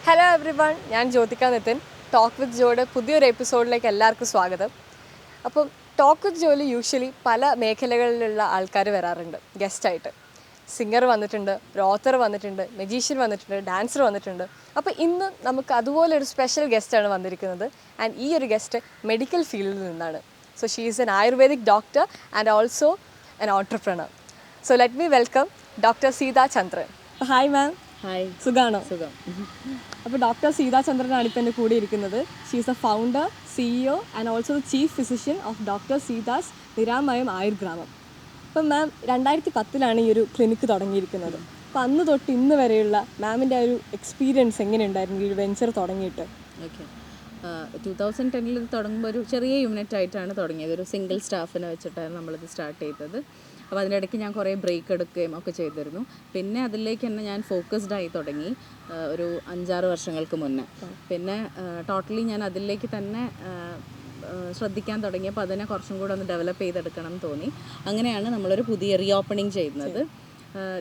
Hello everyone, ഞാൻ Jyothika Nitin. Talk with ജോയുടെ പുതിയൊരു എപ്പിസോഡിലേക്ക് എല്ലാവർക്കും സ്വാഗതം. അപ്പം ടോക്ക് വിത്ത് ജോയിൽ യൂഷ്വലി പല മേഖലകളിലുള്ള ആൾക്കാർ വരാറുണ്ട് ഗസ്റ്റായിട്ട്. സിംഗർ വന്നിട്ടുണ്ട്, ഒരു ഓത്തർ വന്നിട്ടുണ്ട്, മജീഷ്യൻ വന്നിട്ടുണ്ട്, ഡാൻസർ വന്നിട്ടുണ്ട്. അപ്പോൾ ഇന്ന് നമുക്ക് അതുപോലെ ഒരു സ്പെഷ്യൽ ഗസ്റ്റാണ് വന്നിരിക്കുന്നത്. ആൻഡ് ഈ ഒരു ഗസ്റ്റ് മെഡിക്കൽ ഫീൽഡിൽ നിന്നാണ്. So she is an ayurvedic doctor and also an entrepreneur. So let me welcome doctor Seetha Chandran. Hi ma'am. Hi. സുഖാണോ? സുഖം. അപ്പോൾ ഡോക്ടർ സീതാ ചന്ദ്രനാണ് ഇപ്പോൾ എൻ്റെ കൂടെ ഇരിക്കുന്നത്. She is a founder, CEO and also the chief physician of doctor Seetha's Niramayam Ayurgramam. അപ്പം ma'am 2010 ഈ ഒരു ക്ലിനിക്ക് തുടങ്ങിയിരിക്കുന്നത്. അപ്പോൾ അന്ന് തൊട്ട് ഇന്ന് വരെയുള്ള മാമിൻ്റെ ആ ഒരു എക്സ്പീരിയൻസ് എങ്ങനെയുണ്ടായിരുന്നു ഈ ഒരു വെഞ്ചർ തുടങ്ങിയിട്ട്? ഓക്കെ, 2010 ഇത് തുടങ്ങുമ്പോൾ ഒരു ചെറിയ യൂണിറ്റ് ആയിട്ടാണ് തുടങ്ങിയത്. ഒരു സിംഗിൾ സ്റ്റാഫിനെ വെച്ചിട്ടാണ് നമ്മളിത് സ്റ്റാർട്ട് ചെയ്തത്. അപ്പോൾ അതിനിടയ്ക്ക് ഞാൻ കുറേ ബ്രേക്ക് എടുക്കുകയും ഒക്കെ ചെയ്തിരുന്നു. പിന്നെ അതിലേക്ക് തന്നെ ഞാൻ ഫോക്കസ്ഡായി തുടങ്ങി ഒരു 5-6 വർഷങ്ങൾക്ക് മുന്നേ. പിന്നെ ടോട്ടലി ഞാൻ അതിലേക്ക് തന്നെ ശ്രദ്ധിക്കാൻ തുടങ്ങിയപ്പോൾ അതിനെ കുറച്ചും കൂടെ ഒന്ന് ഡെവലപ്പ് ചെയ്തെടുക്കണം എന്ന് തോന്നി. അങ്ങനെയാണ് നമ്മളൊരു പുതിയ റീഓപ്പണിങ് ചെയ്യുന്നത്.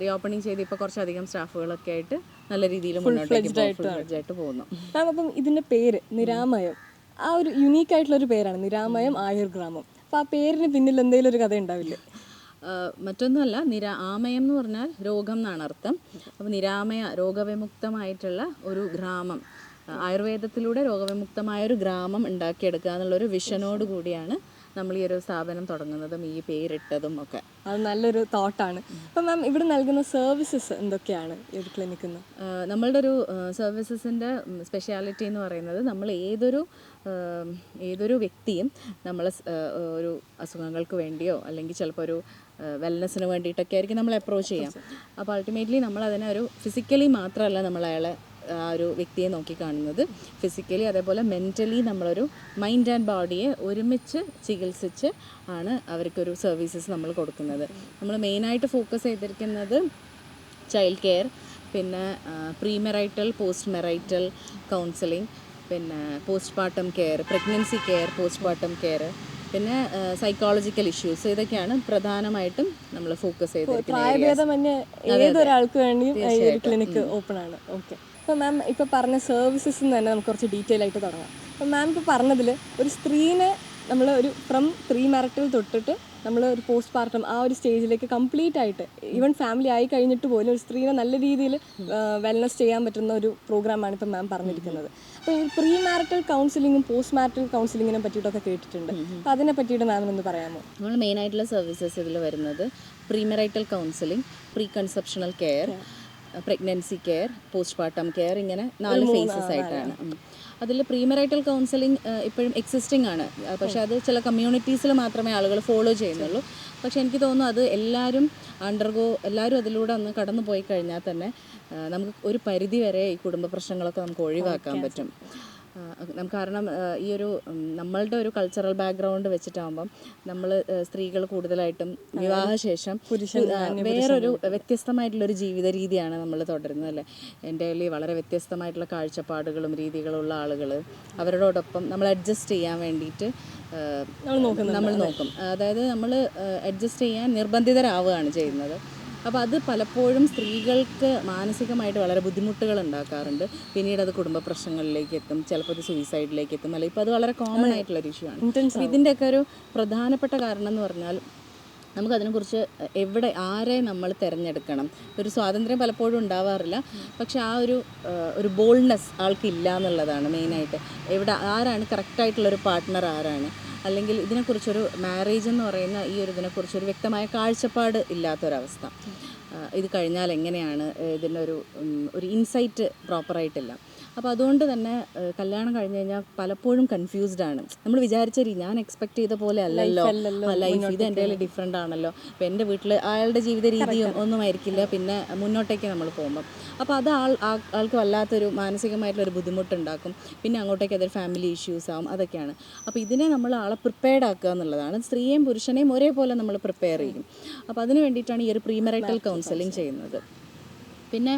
റീഓപ്പണിങ് ചെയ്ത് ഇപ്പോൾ കുറച്ചധികം സ്റ്റാഫുകളൊക്കെ ആയിട്ട് നല്ല രീതിയിൽ മുന്നോട്ടേക്ക് പോകുന്നു. അപ്പം ഇതിൻ്റെ പേര് നിരാമയം, ആ ഒരു യുണീക്ക് ആയിട്ടുള്ളൊരു പേരാണ്, നിരാമയം ആയുർഗ്രാമം. അപ്പോൾ ആ പേരിന് പിന്നിൽ എന്തെങ്കിലും ഒരു കഥ ഉണ്ടാവില്ലേ? മറ്റൊന്നുമല്ല, ആമയം എന്ന് പറഞ്ഞാൽ രോഗം എന്നാണ് അർത്ഥം. അപ്പോൾ നിരാമയ, രോഗവിമുക്തമായിട്ടുള്ള ഒരു ഗ്രാമം, ആയുർവേദത്തിലൂടെ രോഗവിമുക്തമായ ഒരു ഗ്രാമം ഉണ്ടാക്കിയെടുക്കുക എന്നുള്ളൊരു വിഷനോട് കൂടിയാണ് നമ്മൾ ഈ ഒരു സ്ഥാപനം തുടങ്ങുന്നതും ഈ പേരിട്ടതും ഒക്കെ. അത് നല്ലൊരു തോട്ടാണ്. അപ്പം മാം ഇവിടെ നൽകുന്ന സർവീസസ് എന്തൊക്കെയാണ് ഈ ഒരു ക്ലിനിക്കിൽ നിന്ന്? നമ്മളുടെ ഒരു സർവീസസിൻ്റെ സ്പെഷ്യാലിറ്റി എന്ന് പറയുന്നത്, നമ്മൾ ഏതൊരു വ്യക്തിയും നമ്മൾ ഒരു അസുഖങ്ങൾക്ക് വേണ്ടിയോ അല്ലെങ്കിൽ ചിലപ്പോൾ ഒരു വെൽനെസ്സിന് വേണ്ടിയിട്ടൊക്കെ ആയിരിക്കും നമ്മൾ അപ്രോച്ച് ചെയ്യാം. അപ്പോൾ അൾട്ടിമേറ്റ്ലി നമ്മൾ അതിനെ ഒരു ഫിസിക്കലി മാത്രമല്ല നമ്മൾ അയാളെ ആ ഒരു വ്യക്തിയെ നോക്കിക്കാണുന്നത്, ഫിസിക്കലി അതേപോലെ മെൻ്റലി നമ്മളൊരു മൈൻഡ് ആൻഡ് ബോഡിയെ ഒരുമിച്ച് ചികിത്സിച്ച് ആണ് അവർക്കൊരു സർവീസസ് നമ്മൾ കൊടുക്കുന്നത്. നമ്മൾ മെയിനായിട്ട് ഫോക്കസ് ചെയ്തിരിക്കുന്നത് ചൈൽഡ് കെയർ, പിന്നെ പ്രീമെറൈറ്റൽ, പോസ്റ്റ് മെറൈറ്റൽ കൗൺസിലിംഗ്, പിന്നെ postmortem care, pregnancy care, postmortem care, പിന്നെ സൈക്കോളജിക്കൽ ഇഷ്യൂസ്, ഇതൊക്കെയാണ് പ്രധാനമായിട്ടും നമ്മൾ ഫോക്കസ് ചെയ്തിരിക്കുന്നത്. പ്രായഭേദമന്യേ ഏതൊരാൾക്ക് വേണ്ടിയും ഈ ഒരു ക്ലിനിക്ക് ഓപ്പൺ ആണ്. ഓക്കെ. അപ്പോൾ മാം ഇപ്പോൾ പറഞ്ഞ സർവീസസ് തന്നെ നമുക്ക് കുറച്ച് ഡീറ്റെയിൽ ആയിട്ട് തുടങ്ങാം. അപ്പോൾ മാം ഇപ്പോൾ പറഞ്ഞതിൽ ഒരു സ്ത്രീനെ നമ്മൾ ഒരു ഫ്രം പ്രീമാരിറ്റൽ തൊട്ടിട്ട് നമ്മൾ ഒരു പോസ്റ്റ് പാർട്ടം ആ ഒരു സ്റ്റേജിലേക്ക് കംപ്ലീറ്റ് ആയിട്ട്, ഈവൻ ഫാമിലി ആയി കഴിഞ്ഞിട്ട് പോലും ഒരു സ്ത്രീനെ നല്ല രീതിയിൽ വെൽനസ് ചെയ്യാൻ പറ്റുന്ന ഒരു പ്രോഗ്രാമാണ് ഇപ്പം മാം പറഞ്ഞിരിക്കുന്നത്. അപ്പോൾ ഈ പ്രീമാരിറ്റൽ കൗൺസിലിങ്ങും പോസ്റ്റ് മാരിറ്റൽ കൗൺസിലിങ്ങിനെ പറ്റിയിട്ടൊക്കെ കേട്ടിട്ടുണ്ട്. അപ്പോൾ അതിനെ പറ്റിയിട്ട് മാമിനൊന്ന് പറയാമോ? നമ്മൾ മെയിനായിട്ടുള്ള സർവീസസ് ഇതിൽ വരുന്നത് premarital counselling, pre conceptional care, pregnancy care, postmortem care, ഇങ്ങനെ 4 ഫേസസ് ആയിട്ടാണ്. അതിൽ പ്രീമെറൈറ്റൽ കൗൺസിലിംഗ് ഇപ്പോഴും എക്സിസ്റ്റിംഗ് ആണ്, പക്ഷേ അത് ചില കമ്മ്യൂണിറ്റീസിൽ മാത്രമേ ആളുകൾ ഫോളോ ചെയ്യുന്നുള്ളൂ. പക്ഷേ എനിക്ക് തോന്നുന്നു അത് എല്ലാവരും അതിലൂടെ ഒന്ന് കടന്നു പോയി കഴിഞ്ഞാൽ തന്നെ നമുക്ക് ഒരു പരിധി വരെ ഈ കുടുംബ പ്രശ്നങ്ങളൊക്കെ നമുക്ക് ഒഴിവാക്കാൻ പറ്റും. കാരണം ഈ ഒരു നമ്മളുടെ ഒരു കൾച്ചറൽ ബാക്ക്ഗ്രൗണ്ട് വെച്ചിട്ടാകുമ്പം നമ്മൾ സ്ത്രീകൾ കൂടുതലായിട്ടും വിവാഹശേഷം വേറൊരു വ്യത്യസ്തമായിട്ടുള്ളൊരു ജീവിത രീതിയാണ് നമ്മൾ തുടരുന്നത്, അല്ലേ? എൻ്റെ വളരെ വ്യത്യസ്തമായിട്ടുള്ള കാഴ്ചപ്പാടുകളും രീതികളുള്ള ആളുകൾ, അവരോടൊപ്പം നമ്മൾ അഡ്ജസ്റ്റ് ചെയ്യാൻ വേണ്ടിയിട്ട് നമ്മൾ നോക്കും. അതായത് നമ്മൾ അഡ്ജസ്റ്റ് ചെയ്യാൻ നിർബന്ധിതരാവുകയാണ് ചെയ്യുന്നത്. അപ്പോൾ അത് പലപ്പോഴും സ്ത്രീകൾക്ക് മാനസികമായിട്ട് വളരെ ബുദ്ധിമുട്ടുകൾ ഉണ്ടാക്കാറുണ്ട്. പിന്നീട് അത് കുടുംബ പ്രശ്നങ്ങളിലേക്ക് എത്തും, ചിലപ്പോൾ അത് സൂയിസൈഡിലേക്ക് എത്തും, അല്ലെങ്കിൽ ഇപ്പോൾ അത് വളരെ കോമൺ ആയിട്ടുള്ളൊരു ഇഷ്യൂ ആണ്. അപ്പോൾ ഇതിൻ്റെയൊക്കെ ഒരു പ്രധാനപ്പെട്ട കാരണം എന്ന് പറഞ്ഞാൽ, നമുക്കതിനെക്കുറിച്ച് ആരെ നമ്മൾ തിരഞ്ഞെടുക്കണം, ഒരു സ്വാതന്ത്ര്യം പലപ്പോഴും ഉണ്ടാവാറില്ല. പക്ഷെ ആ ഒരു ബോൾഡ്നെസ് ആൾക്കില്ല എന്നുള്ളതാണ് മെയിനായിട്ട്. ആരാണ് കറക്റ്റായിട്ടുള്ളൊരു പാർട്ട്ണർ, ആരാണ്, അല്ലെങ്കിൽ ഇതിനെക്കുറിച്ചൊരു മാരേജ് എന്ന് പറയുന്ന ഈ ഒരു ഇതിനെക്കുറിച്ചൊരു വ്യക്തമായ കാഴ്ചപ്പാട് ഇല്ലാത്തൊരവസ്ഥ. ഇത് കഴിഞ്ഞാൽ എങ്ങനെയാണ്, ഇതിൻ്റെ ഒരു ഇൻസൈറ്റ് പ്രോപ്പറായിട്ടില്ല. അപ്പോൾ അതുകൊണ്ട് തന്നെ കല്യാണം കഴിഞ്ഞ് കഴിഞ്ഞാൽ പലപ്പോഴും കൺഫ്യൂസ്ഡ് ആണ്. നമ്മൾ വിചാരിച്ച ഞാൻ എക്സ്പെക്ട് ചെയ്ത പോലെ അല്ലല്ലോ ലൈഫ്, ഇത് എൻ്റെ കയ്യിൽ ഡിഫറെൻ്റ് ആണല്ലോ. അപ്പോൾ എൻ്റെ വീട്ടിൽ അയാളുടെ ജീവിത രീതിയും ഒന്നും ആയിരിക്കില്ല പിന്നെ മുന്നോട്ടേക്ക് നമ്മൾ പോകുമ്പം. അപ്പോൾ അത് ആൾക്ക് വല്ലാത്തൊരു മാനസികമായിട്ടുള്ളൊരു ബുദ്ധിമുട്ടുണ്ടാക്കും. പിന്നെ അങ്ങോട്ടേക്ക് അതൊരു ഫാമിലി ഇഷ്യൂസ് ആവും, അതൊക്കെയാണ്. അപ്പോൾ ഇതിനെ നമ്മൾ ആളെ പ്രിപ്പയർഡ് ആക്കുക എന്നുള്ളതാണ്. സ്ത്രീയെയും പുരുഷനെയും ഒരേപോലെ നമ്മൾ പ്രിപ്പയർ ചെയ്യും. അപ്പോൾ അതിന് വേണ്ടിയിട്ടാണ് ഈ ഒരു പ്രീമെറൈറ്റൽ കൗൺസിലിംഗ് ചെയ്യുന്നത്. പിന്നെ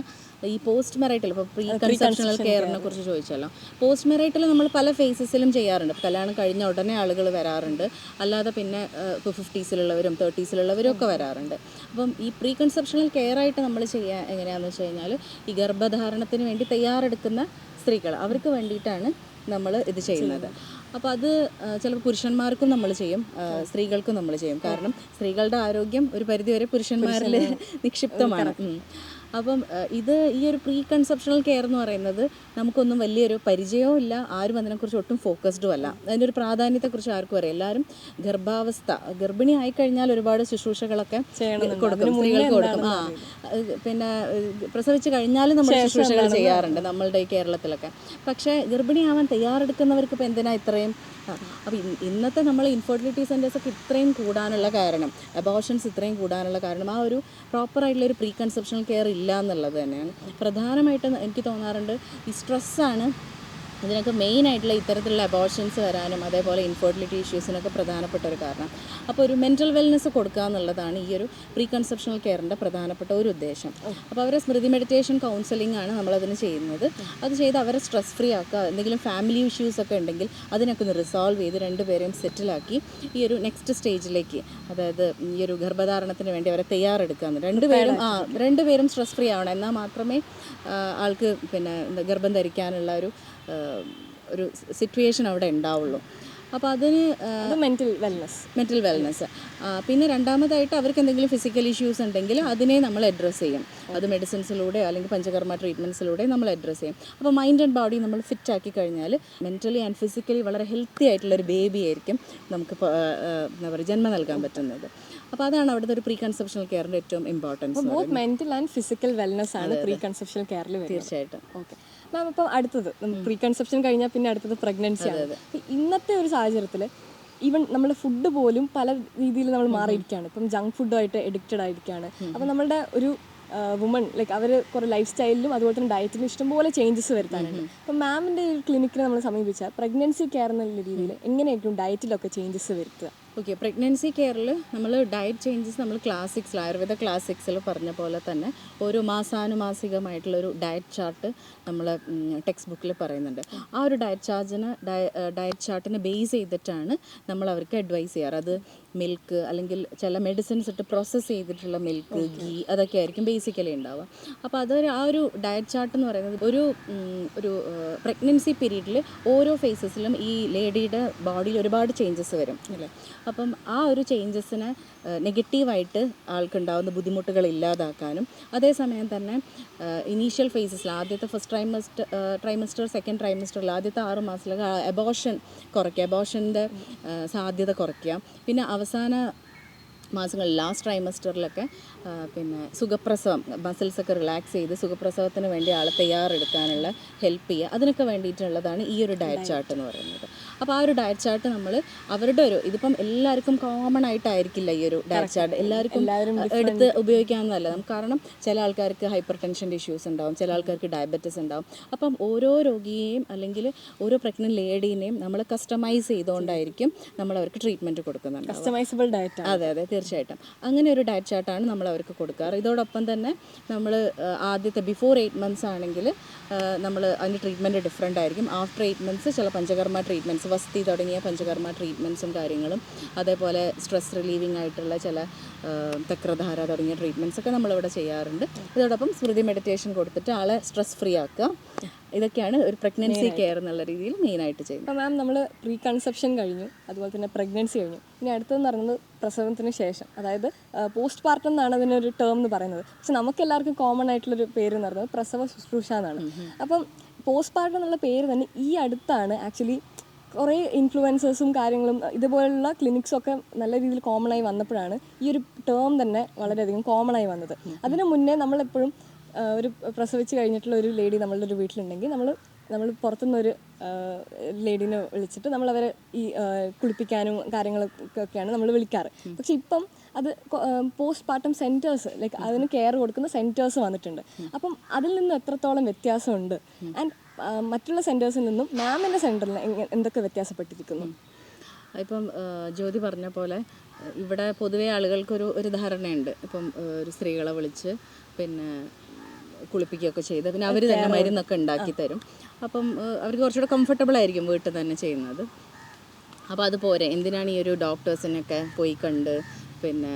ഈ പോസ്റ്റ് മെറൈറ്റൽ, ഇപ്പോൾ പ്രീ കൺസെപ്ഷണൽ കെയറിനെ കുറിച്ച് ചോദിച്ചല്ലോ. പോസ്റ്റ് മെറൈറ്റൽ നമ്മൾ പല ഫേസസിലും ചെയ്യാറുണ്ട്. കല്യാണം കഴിഞ്ഞ ഉടനെ ആളുകൾ വരാറുണ്ട്, അല്ലാതെ പിന്നെ ഇപ്പോൾ 50s-ലുള്ളവരും 30s-ലുള്ളവരും ഒക്കെ വരാറുണ്ട്. അപ്പം ഈ പ്രീ കൺസെപ്ഷണൽ കെയർ ആയിട്ട് നമ്മൾ ചെയ്യുക എങ്ങനെയാണെന്ന് വെച്ച് കഴിഞ്ഞാൽ, ഈ ഗർഭധാരണത്തിന് വേണ്ടി തയ്യാറെടുക്കുന്ന സ്ത്രീകൾ അവർക്ക് വേണ്ടിയിട്ടാണ് നമ്മൾ ഇത് ചെയ്യുന്നത്. അപ്പോൾ അത് ചിലപ്പോൾ പുരുഷന്മാർക്കും നമ്മൾ ചെയ്യും, സ്ത്രീകൾക്കും നമ്മൾ ചെയ്യും. കാരണം സ്ത്രീകളുടെ ആരോഗ്യം ഒരു പരിധിവരെ പുരുഷന്മാരിൽ നിക്ഷിപ്തമാണ്. അപ്പം ഇത് ഈ ഒരു പ്രീ കൺസെപ്ഷണൽ കെയർ എന്ന് പറയുന്നത് നമുക്കൊന്നും വലിയൊരു പരിചയവും ഇല്ല, ആരും അതിനെക്കുറിച്ച് ഒട്ടും ഫോക്കസ്ഡും അല്ല. അതിൻ്റെ ഒരു പ്രാധാന്യത്തെക്കുറിച്ച് ആർക്കും അറിയാം. എല്ലാവരും ഗർഭിണി ആയിക്കഴിഞ്ഞാൽ ഒരുപാട് ശുശ്രൂഷകളൊക്കെ കൊടുക്കും, സ്ത്രീകൾക്ക് കൊടുക്കും. പിന്നെ പ്രസവിച്ച് കഴിഞ്ഞാലും നമ്മൾ ശുശ്രൂഷകൾ ചെയ്യാറുണ്ട് നമ്മളുടെ ഈ കേരളത്തിലൊക്കെ. പക്ഷേ ഗർഭിണിയാവാൻ തയ്യാറെടുക്കുന്നവർക്ക് ഇപ്പോൾ എന്തിനാ ഇത്രയും? അപ്പോൾ ഇന്നത്തെ നമ്മൾ ഇൻഫെർട്ടിലിറ്റി സെൻറ്റേഴ്സൊക്കെ ഇത്രയും കൂടാനുള്ള കാരണം, അബോർഷൻസ് ഇത്രയും കൂടാനുള്ള കാരണം ആ ഒരു പ്രോപ്പറായിട്ടുള്ളൊരു പ്രീ കൺസെപ്ഷണൽ കെയർ ഇല്ല എന്നുള്ളത് തന്നെയാണ്. പ്രധാനമായിട്ടും എനിക്ക് തോന്നാറുണ്ട് ഈ സ്ട്രെസ്സാണ് ഇതിനൊക്കെ മെയിനായിട്ടുള്ള ഇത്തരത്തിലുള്ള അബോർഷൻസ് വരാനും അതേപോലെ ഇൻഫെർട്ടിലിറ്റി ഇഷ്യൂസിനൊക്കെ പ്രധാനപ്പെട്ട ഒരു കാരണം. അപ്പോൾ ഒരു മെൻ്റൽ വെൽനെസ് കൊടുക്കുക എന്നുള്ളതാണ് ഈ ഒരു പ്രീ കൺസെപ്ഷണൽ കെയറിൻ്റെ പ്രധാനപ്പെട്ട ഒരു ഉദ്ദേശം. അപ്പോൾ അവരെ സ്മൃതി മെഡിറ്റേഷൻ കൗൺസിലിംഗ് ആണ് നമ്മളതിന് ചെയ്യുന്നത്. അത് ചെയ്ത് അവരെ സ്ട്രെസ് ഫ്രീ ആക്കുക, എന്തെങ്കിലും ഫാമിലി ഇഷ്യൂസൊക്കെ ഉണ്ടെങ്കിൽ അതിനൊക്കെ ഒന്ന് റിസോൾവ് ചെയ്ത് രണ്ടുപേരെയും സെറ്റിലാക്കി ഈ ഒരു നെക്സ്റ്റ് സ്റ്റേജിലേക്ക്, അതായത് ഈ ഒരു ഗർഭധാരണത്തിന് വേണ്ടി അവരെ തയ്യാറെടുക്കുക. രണ്ടുപേരും സ്ട്രെസ് ഫ്രീ ആവണം, എന്നാൽ മാത്രമേ ആൾക്ക് പിന്നെ ഗർഭം ധരിക്കാനുള്ള ഒരു സിറ്റുവേഷൻ അവിടെ ഉണ്ടാവുള്ളൂ. അപ്പോൾ അതിന് മെൻ്റൽ വെൽനെസ്. പിന്നെ രണ്ടാമതായിട്ട് അവർക്ക് എന്തെങ്കിലും ഫിസിക്കൽ ഇഷ്യൂസ് ഉണ്ടെങ്കിൽ അതിനെ നമ്മൾ അഡ്രസ്സ് ചെയ്യും. അത് മെഡിസിൻസിലൂടെ അല്ലെങ്കിൽ പഞ്ചകർമ്മ ട്രീറ്റ്മെൻറ്റ്സിലൂടെ നമ്മൾ അഡ്രസ്സ് ചെയ്യും. അപ്പോൾ മൈൻഡ് ആൻഡ് ബോഡി നമ്മൾ ഫിറ്റ് ആക്കി കഴിഞ്ഞാൽ മെൻ്റലി ആൻഡ് ഫിസിക്കലി വളരെ ഹെൽത്തി ആയിട്ടുള്ളൊരു ബേബി ആയിരിക്കും നമുക്ക് എന്താ പറയുക ജന്മം നൽകാൻ പറ്റുന്നത്. അപ്പോൾ അതാണ് അവിടുത്തെ ഒരു പ്രീ കൺസെപ്ഷണൽ കെയറിൻ്റെ ഏറ്റവും importance. Both mental and physical wellness ആണ് പ്രീ കൺസെപ്ഷണൽ കെയറിൽ വരുന്നത്. തീർച്ചയായിട്ടും. ഓക്കെ മാം, അപ്പം അടുത്തത് പ്രീ കൺസെപ്ഷൻ കഴിഞ്ഞാൽ പിന്നെ അടുത്തത് പ്രഗ്നൻസി ആണ്. ഇന്നത്തെ ഒരു സാഹചര്യത്തിൽ ഈവൻ നമ്മുടെ ഫുഡ് പോലും പല രീതിയിൽ നമ്മൾ മാറിയിരിക്കുകയാണ്. ഇപ്പം ജങ്ക് ഫുഡുമായിട്ട് എഡിക്റ്റഡ് ആയിരിക്കുകയാണ്. അപ്പം നമ്മളുടെ ഒരു വുമൺ ലൈക്ക് അവർ കുറേ ലൈഫ് സ്റ്റൈലിലും അതുപോലെ തന്നെ ഡയറ്റിലും ഇഷ്ടംപോലെ ചേഞ്ചസ് വരുത്താനുണ്ട്. അപ്പം മാമിൻ്റെ ഈ ക്ലിനിക്കിനെ നമ്മൾ സമീപിച്ചാൽ പ്രഗ്നൻസി കെയർ എന്നുള്ള രീതിയിൽ എങ്ങനെയായിരിക്കും ഡയറ്റിലൊക്കെ ചേഞ്ചസ് വരുത്തുക? ഓക്കെ, പ്രഗ്നൻസി കെയറിൽ നമ്മൾ ഡയറ്റ് ചേഞ്ചസ് നമ്മൾ ക്ലാസിക്സിൽ ആയുർവേദ ക്ലാസിക്സിൽ പറഞ്ഞ പോലെ തന്നെ ഒരു മാസാനുമാസികമായിട്ടുള്ളൊരു ഡയറ്റ് ചാർട്ട് നമ്മൾ ടെക്സ്റ്റ് ബുക്കിൽ പറയുന്നുണ്ട്. ആ ഒരു ഡയറ്റ് ചാർട്ടിനെ ബേസ് ചെയ്തിട്ടാണ് നമ്മൾ അവർക്ക് അഡ്വൈസ് ചെയ്യാറ്. അത് മിൽക്ക് അല്ലെങ്കിൽ ചില മെഡിസിൻസ് ഇട്ട് പ്രോസസ്സ് ചെയ്തിട്ടുള്ള മിൽക്ക്, ഗീ അതൊക്കെ ആയിരിക്കും ബേസിക്കലി ഉണ്ടാവുക. അപ്പോൾ ആ ഒരു ഡയറ്റ് ചാർട്ട് എന്ന് പറയുന്നത് ഒരു പ്രഗ്നൻസി പീരീഡിൽ ഓരോ ഫേസസിലും ഈ ലേഡിയുടെ ബോഡിയിൽ ഒരുപാട് ചേഞ്ചസ് വരും അല്ലേ. അപ്പം ആ ഒരു ചേഞ്ചസിനെ നെഗറ്റീവായിട്ട് ആൾക്കുണ്ടാകുന്ന ബുദ്ധിമുട്ടുകൾ ഇല്ലാതാക്കാനും അതേസമയം തന്നെ ഇനീഷ്യൽ ഫേസസിൽ ആദ്യത്തെ ഫസ്റ്റ് ട്രൈമസ്റ്റർ സെക്കൻഡ് ട്രൈമസ്റ്ററിൽ ആദ്യത്തെ 6 മാസത്തിലൊക്കെ അബോർഷൻ കുറയ്ക്കുക, അബോർഷൻ്റെ സാധ്യത കുറയ്ക്കുക. പിന്നെ അവസാന മാസങ്ങളിൽ ലാസ്റ്റ് ട്രൈമസ്റ്ററിലൊക്കെ പിന്നെ സുഖപ്രസവം, മസിൽസൊക്കെ റിലാക്സ് ചെയ്ത് സുഖപ്രസവത്തിന് വേണ്ടി ആളെ തയ്യാറെടുക്കാനുള്ള ഹെൽപ്പ് ചെയ്യുക, അതിനൊക്കെ വേണ്ടിയിട്ടുള്ളതാണ് ഈ ഒരു ഡയറ്റ് ചാർട്ട് എന്ന് പറയുന്നത്. അപ്പോൾ ആ ഒരു ഡയറ്റ് ചാർട്ട് നമ്മൾ അവരുടെ ഇതിപ്പം എല്ലാവർക്കും കോമൺ ആയിട്ടായിരിക്കില്ല ഈ ഒരു ഡയറ്റ് ചാർട്ട് എല്ലാവർക്കും എടുത്ത് ഉപയോഗിക്കാവുന്നതല്ല. കാരണം ചില ആൾക്കാർക്ക് ഹൈപ്പർ ടെൻഷൻ്റെ ഇഷ്യൂസ് ഉണ്ടാവും, ചില ആൾക്കാർക്ക് ഡയബറ്റിസ് ഉണ്ടാവും. അപ്പം ഓരോ രോഗിയെയും അല്ലെങ്കിൽ ഓരോ പ്രഗ്നന്റ് ലേഡീനെയും നമ്മൾ കസ്റ്റമൈസ് ചെയ്തുകൊണ്ടായിരിക്കും നമ്മൾ അവർക്ക് ട്രീറ്റ്മെൻറ്റ് കൊടുക്കുന്നുണ്ട്. Customisable diet. അതെ തീർച്ചയായിട്ടും. അങ്ങനെ ഒരു ഡയറ്റ് ചാർട്ടാണ് നമ്മൾ അവർക്ക് കൊടുക്കാറ്. ഇതോടൊപ്പം തന്നെ നമ്മൾ ആദ്യത്തെ ബിഫോർ 8 months ആണെങ്കിൽ നമ്മൾ അതിൻ്റെ ട്രീറ്റ്മെൻറ്റ് ഡിഫറെൻ്റ് ആയിരിക്കും. ആഫ്റ്റർ 8 months ചില പഞ്ചകർമ്മ ട്രീറ്റ്മെൻറ്റ്സ്, വസ്തി തുടങ്ങിയ പഞ്ചകർമ്മ ട്രീറ്റ്മെൻറ്റ്സും കാര്യങ്ങളും, അതേപോലെ സ്ട്രെസ് റിലീവിങ് ആയിട്ടുള്ള ചില ചക്രധാര തുടങ്ങിയ ട്രീറ്റ്മെൻറ്റ്സൊക്കെ നമ്മളിവിടെ ചെയ്യാറുണ്ട്. ഇതോടൊപ്പം സ്മൃതി മെഡിറ്റേഷൻ കൊടുത്തിട്ട് ആളെ സ്ട്രെസ് ഫ്രീ ആക്കുക. ഇതൊക്കെയാണ് ഒരു പ്രഗ്നൻസി കെയർ എന്നുള്ള രീതിയിൽ മെയിനായിട്ട് ചെയ്യുന്നത്. അപ്പോൾ മാം, നമ്മൾ പ്രീ കൺസെപ്ഷൻ കഴിഞ്ഞു, അതുപോലെ തന്നെ പ്രഗ്നൻസി കഴിഞ്ഞു. ഇനി അടുത്തതെന്ന് പറയുന്നത് പ്രസവത്തിന് ശേഷം, അതായത് പോസ്റ്റ് പാർട്ടം എന്നാണ് അതിനൊരു ടേം എന്ന് പറയുന്നത്. പക്ഷെ നമുക്ക് എല്ലാവർക്കും കോമൺ ആയിട്ടുള്ളൊരു പേര് എന്ന് പറയുന്നത് പ്രസവ ശുശ്രൂഷ എന്നാണ്. അപ്പം പോസ്റ്റ് പാർട്ടം എന്നുള്ള പേര് തന്നെ ഈ അടുത്താണ് ആക്ച്വലി കുറേ ഇൻഫ്ലുവൻസേഴ്സും കാര്യങ്ങളും ഇതുപോലുള്ള ക്ലിനിക്സൊക്കെ നല്ല രീതിയിൽ കോമൺ ആയി വന്നപ്പോഴാണ് ഈ ഒരു ടേം തന്നെ വളരെയധികം കോമൺ ആയി വന്നത്. അതിനു മുന്നേ നമ്മളെപ്പോഴും ഒരു പ്രസവിച്ച് കഴിഞ്ഞിട്ടുള്ള ഒരു ലേഡി നമ്മളുടെ ഒരു വീട്ടിലുണ്ടെങ്കിൽ നമ്മൾ പുറത്തുനിന്നൊരു ലേഡീനെ വിളിച്ചിട്ട് നമ്മളവരെ ഈ കുളിപ്പിക്കാനും കാര്യങ്ങളൊക്കെയാണ് നമ്മൾ വിളിക്കാറ്. പക്ഷെ ഇപ്പം അത് പോസ്റ്റ് പാർട്ടം സെൻറ്റേഴ്സ്, ലൈക്ക് അതിന് കെയർ കൊടുക്കുന്ന സെൻറ്റേഴ്സ് വന്നിട്ടുണ്ട്. അപ്പം അതിൽ നിന്ന് എത്രത്തോളം വ്യത്യാസമുണ്ട്, ആൻഡ് മറ്റുള്ള സെൻറ്റേഴ്സിൽ നിന്നും മാമിൻ്റെ സെൻറ്ററിൽ എന്തൊക്കെ വ്യത്യാസപ്പെട്ടിരിക്കുന്നു? ഇപ്പം ജ്യോതി പറഞ്ഞ പോലെ ഇവിടെ പൊതുവെ ആളുകൾക്കൊരു ധാരണയുണ്ട്. ഇപ്പം ഒരു സ്ത്രീകളെ വിളിച്ച് പിന്നെ കുളിപ്പിക്കുകയൊക്കെ ചെയ്ത് പിന്നെ അവർ തന്നെ മരുന്നൊക്കെ ഉണ്ടാക്കി തരും. അപ്പം അവർക്ക് കുറച്ചുകൂടെ കംഫർട്ടബിൾ ആയിരിക്കും വീട്ടിൽ തന്നെ ചെയ്യുന്നത്. അപ്പോൾ അതുപോലെ എന്തിനാണ് ഈ ഒരു ഡോക്ടേഴ്സിനൊക്കെ പോയി കണ്ട് പിന്നെ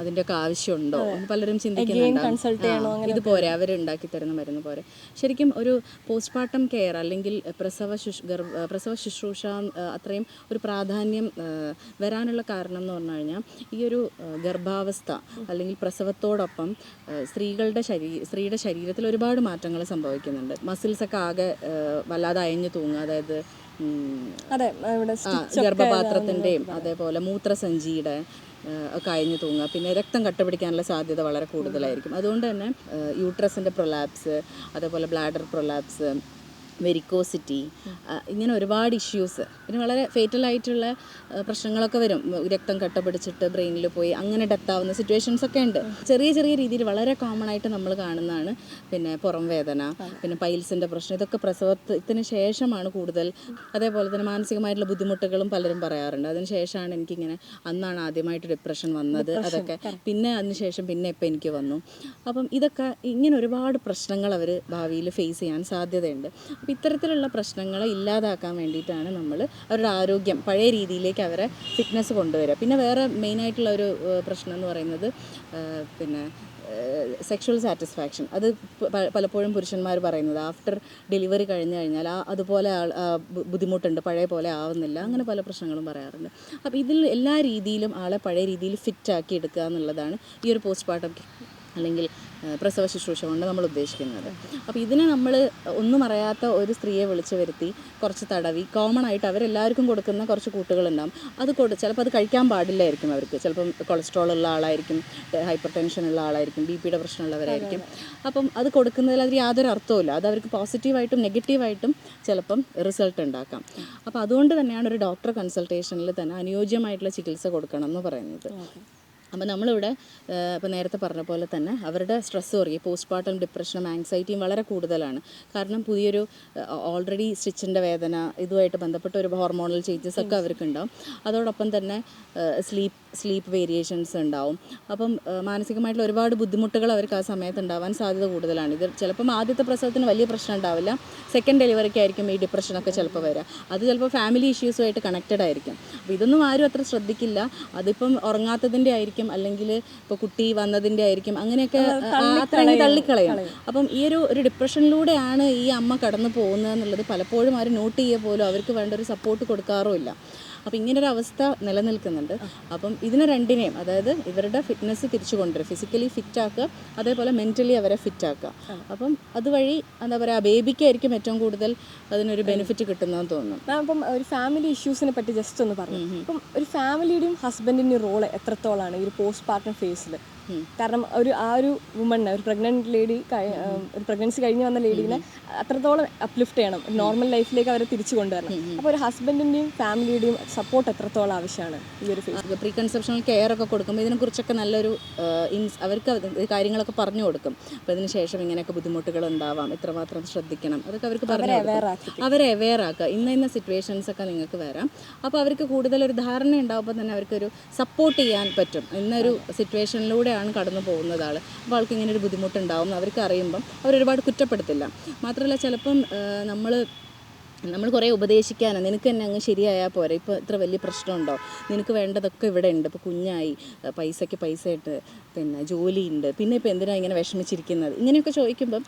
അതിൻ്റെയൊക്കെ ആവശ്യമുണ്ടോ എന്ന് പലരും ചിന്തിക്കുന്നുണ്ടാവും. ഇത് പോരെ, അവർ ഉണ്ടാക്കി തരുന്ന മരുന്ന് പോരെ. ശരിക്കും ഒരു പോസ്റ്റ്മോർട്ടം കെയർ അല്ലെങ്കിൽ പ്രസവ ശുശ്രൂഷ അത്രയും ഒരു പ്രാധാന്യം വരാനുള്ള കാരണം എന്ന് പറഞ്ഞു കഴിഞ്ഞാൽ ഈ ഒരു ഗർഭാവസ്ഥ അല്ലെങ്കിൽ പ്രസവത്തോടൊപ്പം സ്ത്രീയുടെ ശരീരത്തിൽ ഒരുപാട് മാറ്റങ്ങൾ സംഭവിക്കുന്നുണ്ട്. മസിൽസൊക്കെ ആകെ വല്ലാതെ അയഞ്ഞു തൂങ്ങുക, അതായത് ഗർഭപാത്രത്തിൻ്റെയും അതേപോലെ മൂത്രസഞ്ചിയുടെ ഒക്കെ അയഞ്ഞു തൂങ്ങുക, പിന്നെ രക്തം കട്ടപിടിക്കാനുള്ള സാധ്യത വളരെ കൂടുതലായിരിക്കും. അതുകൊണ്ട് തന്നെ യൂട്രസിൻ്റെ പ്രൊലാപ്സ്, അതേപോലെ ബ്ലാഡർ പ്രൊലാപ്സ്, വെരിക്കോസിറ്റി, ഇങ്ങനെ ഒരുപാട് ഇഷ്യൂസ്, പിന്നെ വളരെ ഫേറ്റലായിട്ടുള്ള പ്രശ്നങ്ങളൊക്കെ വരും. രക്തം കട്ട പിടിച്ചിട്ട് ബ്രെയിനിൽ പോയി അങ്ങനെ ഡെത്താവുന്ന സിറ്റുവേഷൻസൊക്കെ ഉണ്ട്. ചെറിയ ചെറിയ രീതിയിൽ വളരെ കോമൺ ആയിട്ട് നമ്മൾ കാണുന്നതാണ്. പിന്നെ പുറം വേദന, പിന്നെ പൈൽസിൻ്റെ പ്രശ്നം, ഇതൊക്കെ പ്രസവത്തിന് ശേഷമാണ് കൂടുതൽ. അതേപോലെ തന്നെ മാനസികമായിട്ടുള്ള ബുദ്ധിമുട്ടുകളും പലരും പറയാറുണ്ട്. അതിന് ശേഷമാണ് എനിക്കിങ്ങനെ, അന്നാണ് ആദ്യമായിട്ട് ഡിപ്രഷൻ വന്നത്, അതൊക്കെ പിന്നെ അതിനുശേഷം പിന്നെ ഇപ്പം എനിക്ക് വന്നു. അപ്പം ഇതൊക്കെ ഇങ്ങനെ ഒരുപാട് പ്രശ്നങ്ങൾ അവർ ഭാവിയിൽ ഫേസ് ചെയ്യാൻ സാധ്യതയുണ്ട്. അപ്പോൾ ഇത്തരത്തിലുള്ള പ്രശ്നങ്ങളെ ഇല്ലാതാക്കാൻ വേണ്ടിയിട്ടാണ് നമ്മൾ അവരുടെ ആരോഗ്യം പഴയ രീതിയിലേക്ക് അവരെ ഫിറ്റ്നസ് കൊണ്ടുവരിക. പിന്നെ വേറെ മെയിനായിട്ടുള്ള ഒരു പ്രശ്നം എന്ന് പറയുന്നത് പിന്നെ സെക്ഷുവൽ സാറ്റിസ്ഫാക്ഷൻ. അത് പലപ്പോഴും പുരുഷന്മാർ പറയുന്നത് ആഫ്റ്റർ ഡെലിവറി കഴിഞ്ഞ് കഴിഞ്ഞാൽ അതുപോലെ ബുദ്ധിമുട്ടുണ്ട്, പഴയ പോലെ ആവുന്നില്ല, അങ്ങനെ പല പ്രശ്നങ്ങളും പറയാറുണ്ട്. അപ്പോൾ ഇതിൽ എല്ലാ രീതിയിലും ആളെ പഴയ രീതിയിൽ ഫിറ്റാക്കി എടുക്കുക എന്നുള്ളതാണ് ഈ ഒരു പോസ്റ്റ്മോർട്ടം അല്ലെങ്കിൽ പ്രസവ ശുശ്രൂഷ കൊണ്ട് നമ്മൾ ഉദ്ദേശിക്കുന്നത്. അപ്പോൾ ഇതിനെ നമ്മൾ ഒന്നും അറിയാത്ത ഒരു സ്ത്രീയെ വിളിച്ചു വരുത്തി കുറച്ച് തടവി, കോമൺ ആയിട്ട് അവരെല്ലാവർക്കും കൊടുക്കുന്ന കുറച്ച് കൂട്ടുകളുണ്ടാകും. അത് ചിലപ്പോൾ അത് കഴിക്കാൻ പാടില്ലായിരിക്കും അവർക്ക്. ചിലപ്പം കൊളസ്ട്രോൾ ഉള്ള ആളായിരിക്കും, ഹൈപ്പർ ടെൻഷൻ ഉള്ള ആളായിരിക്കും, BP-യുടെ പ്രശ്നമുള്ളവരായിരിക്കും. അപ്പം അത് കൊടുക്കുന്നതിൽ അതിൽ യാതൊരു അർത്ഥവുമില്ല. അത് അവർക്ക് പോസിറ്റീവായിട്ടും നെഗറ്റീവായിട്ടും ചിലപ്പം റിസൾട്ട് ഉണ്ടാക്കാം. അപ്പോൾ അതുകൊണ്ട് തന്നെയാണ് ഒരു ഡോക്ടർ കൺസൾട്ടേഷനിൽ തന്നെ അനുയോജ്യമായിട്ടുള്ള ചികിത്സ കൊടുക്കണം എന്ന് പറയുന്നത്. അപ്പോൾ നമ്മളിവിടെ ഇപ്പോൾ നേരത്തെ പറഞ്ഞ പോലെ തന്നെ അവരുടെ സ്ട്രെസ്സ് കുറയും. പോസ്റ്റ്മോർട്ടം ഡിപ്രഷനും ആങ്സൈറ്റിയും വളരെ കൂടുതലാണ്. കാരണം പുതിയൊരു ഓൾറെഡി സ്റ്റിച്ചിൻ്റെ വേദന, ഇതുമായിട്ട് ബന്ധപ്പെട്ട ഒരു ഹോർമോണൽ ചേഞ്ചസ് ഒക്കെ അവർക്കുണ്ടാവും. അതോടൊപ്പം തന്നെ സ്ലീപ്പ് വേരിയേഷൻസ് ഉണ്ടാവും. അപ്പം മാനസികമായിട്ടുള്ള ഒരുപാട് ബുദ്ധിമുട്ടുകൾ അവർക്ക് ആ സമയത്ത് ഉണ്ടാവാൻ സാധ്യത കൂടുതലാണ്. ഇത് ചിലപ്പം ആദ്യത്തെ പ്രസവത്തിന് വലിയ പ്രശ്നം ഉണ്ടാവില്ല, സെക്കൻഡ് ഡെലിവറിക്കായിരിക്കും ഈ ഡിപ്രഷനൊക്കെ ചിലപ്പോൾ വരിക. അത് ചിലപ്പോൾ ഫാമിലി ഇഷ്യൂസുമായിട്ട് കണക്റ്റഡ് ആയിരിക്കും. അപ്പോൾ ഇതൊന്നും ആരും അത്ര ശ്രദ്ധിക്കില്ല. അതിപ്പം ഉറങ്ങാത്തതിൻ്റെ ആയിരിക്കും, അല്ലെങ്കിൽ ഇപ്പോൾ കുട്ടി വന്നതിൻ്റെ ആയിരിക്കും, അങ്ങനെയൊക്കെ അത്രയും തള്ളിക്കളയും. അപ്പം ഈ ഒരു ഡിപ്രഷനിലൂടെയാണ് ഈ അമ്മ കടന്നു പോകുന്നത് എന്നുള്ളത് പലപ്പോഴും ആരും നോട്ട് ചെയ്യുക പോലും അവർക്ക് വേണ്ട ഒരു സപ്പോർട്ട് കൊടുക്കാറുമില്ല. അപ്പോൾ ഇങ്ങനൊരു അവസ്ഥ നിലനിൽക്കുന്നുണ്ട്. അപ്പം ഇതിനെ രണ്ടിനെയും, അതായത് ഇവരുടെ ഫിറ്റ്നസ് തിരിച്ചു കൊണ്ടുവരും, ഫിസിക്കലി ഫിറ്റാക്കുക, അതേപോലെ മെൻ്റലി അവരെ ഫിറ്റാക്കുക. അപ്പം അതുവഴി എന്താ പറയുക, ബേബിക്കായിരിക്കും ഏറ്റവും കൂടുതൽ അതിനൊരു ബെനിഫിറ്റ് കിട്ടുന്നതെന്ന് തോന്നുന്നു. അപ്പം ഒരു ഫാമിലി ഇഷ്യൂസിനെ പറ്റി ജസ്റ്റ് ഒന്ന് പറഞ്ഞു. അപ്പം ഒരു ഫാമിലിയുടെയും ഹസ്ബൻഡിൻ്റെയും റോള് എത്രത്തോളമാണ് ഈ ഒരു പോസ്റ്റ്മോർട്ടം ഫേസിൽ? കാരണം ആ ഒരു വുമണിനെ, ഒരു പ്രഗ്നൻറ്റ് ലേഡി, ഒരു പ്രഗ്നൻസി കഴിഞ്ഞ് വന്ന ലേഡീനെ അത്രത്തോളം അപ്ലിഫ്റ്റ് ചെയ്യണം, ഒരു ലൈഫിലേക്ക് അവരെ തിരിച്ചു കൊണ്ടുവരണം. അപ്പോൾ ഒരു ഹസ്ബൻഡിൻ്റെയും ഫാമിലിയുടെയും സപ്പോർട്ട് എത്രത്തോളം ആവശ്യമാണ് ഈ ഒരു ഫേസ്? പ്രീ കൺസെപ്ഷണൽ കെയർ ഒക്കെ കൊടുക്കുമ്പോൾ ഇതിനെക്കുറിച്ചൊക്കെ നല്ലൊരു അവർക്ക് കാര്യങ്ങളൊക്കെ പറഞ്ഞു കൊടുക്കും. അപ്പോൾ ഇതിന് ശേഷം ഇങ്ങനെയൊക്കെ ബുദ്ധിമുട്ടുകൾ ഉണ്ടാവാം, എത്രമാത്രം ശ്രദ്ധിക്കണം, അതൊക്കെ അവർക്ക് പറഞ്ഞു കൊടുക്കും. അവരെ അവെയർ ആക്കുക. ഇന്ന സിറ്റുവേഷൻസ് ഒക്കെ നിങ്ങൾക്ക് വരാം. അപ്പോൾ അവർക്ക് കൂടുതലൊരു ധാരണ ഉണ്ടാകുമ്പോൾ തന്നെ അവർക്കൊരു സപ്പോർട്ട് ചെയ്യാൻ പറ്റും. ഇന്നൊരു സിറ്റുവേഷനിലൂടെ കടന്നു പോകുന്നത് ആൾ. അപ്പോൾ ആൾക്ക് ഇങ്ങനെ ഒരു ബുദ്ധിമുട്ടുണ്ടാവും അവർക്ക് അറിയുമ്പം അവരൊരുപാട് കുറ്റപ്പെടുത്തില്ല. മാത്രമല്ല ചിലപ്പം നമ്മൾ കുറേ ഉപദേശിക്കാനാണ്, നിനക്ക് തന്നെ അങ്ങ് ശരിയായാൽ പോരെ, ഇപ്പോൾ ഇത്ര വലിയ പ്രശ്നമുണ്ടോ, നിനക്ക് വേണ്ടതൊക്കെ ഇവിടെ ഉണ്ട്, ഇപ്പോൾ കുഞ്ഞായി, പൈസയ്ക്ക് പൈസയിട്ട്, പിന്നെ ജോലിയുണ്ട്, പിന്നെ ഇപ്പോൾ എന്തിനാണ് ഇങ്ങനെ വിഷമിച്ചിരിക്കുന്നത്, ഇങ്ങനെയൊക്കെ ചോദിക്കുമ്പം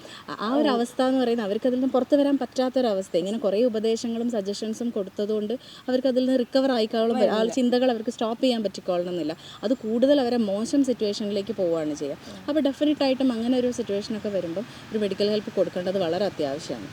ആ ഒരു അവസ്ഥ എന്ന് പറയുന്നത് അവർക്ക് അതിൽ നിന്ന് പുറത്ത് വരാൻ പറ്റാത്തൊരവസ്ഥ. ഇങ്ങനെ കുറേ ഉപദേശങ്ങളും സജഷൻസും കൊടുത്തതുകൊണ്ട് അവർക്ക് അതിൽ നിന്ന് റിക്കവർ ആയിക്കോളും, ആ ചിന്തകൾ അവർക്ക് സ്റ്റോപ്പ് ചെയ്യാൻ പറ്റിക്കോളണമെന്നില്ല. അത് കൂടുതൽ അവരെ മോശം സിറ്റുവേഷനിലേക്ക് പോവുകയാണ് ചെയ്യുക. അപ്പോൾ ഡെഫിനറ്റായിട്ടും അങ്ങനെ ഒരു സിറ്റുവേഷനൊക്കെ വരുമ്പം ഒരു മെഡിക്കൽ ഹെൽപ്പ് കൊടുക്കേണ്ടത് വളരെ അത്യാവശ്യമാണ്.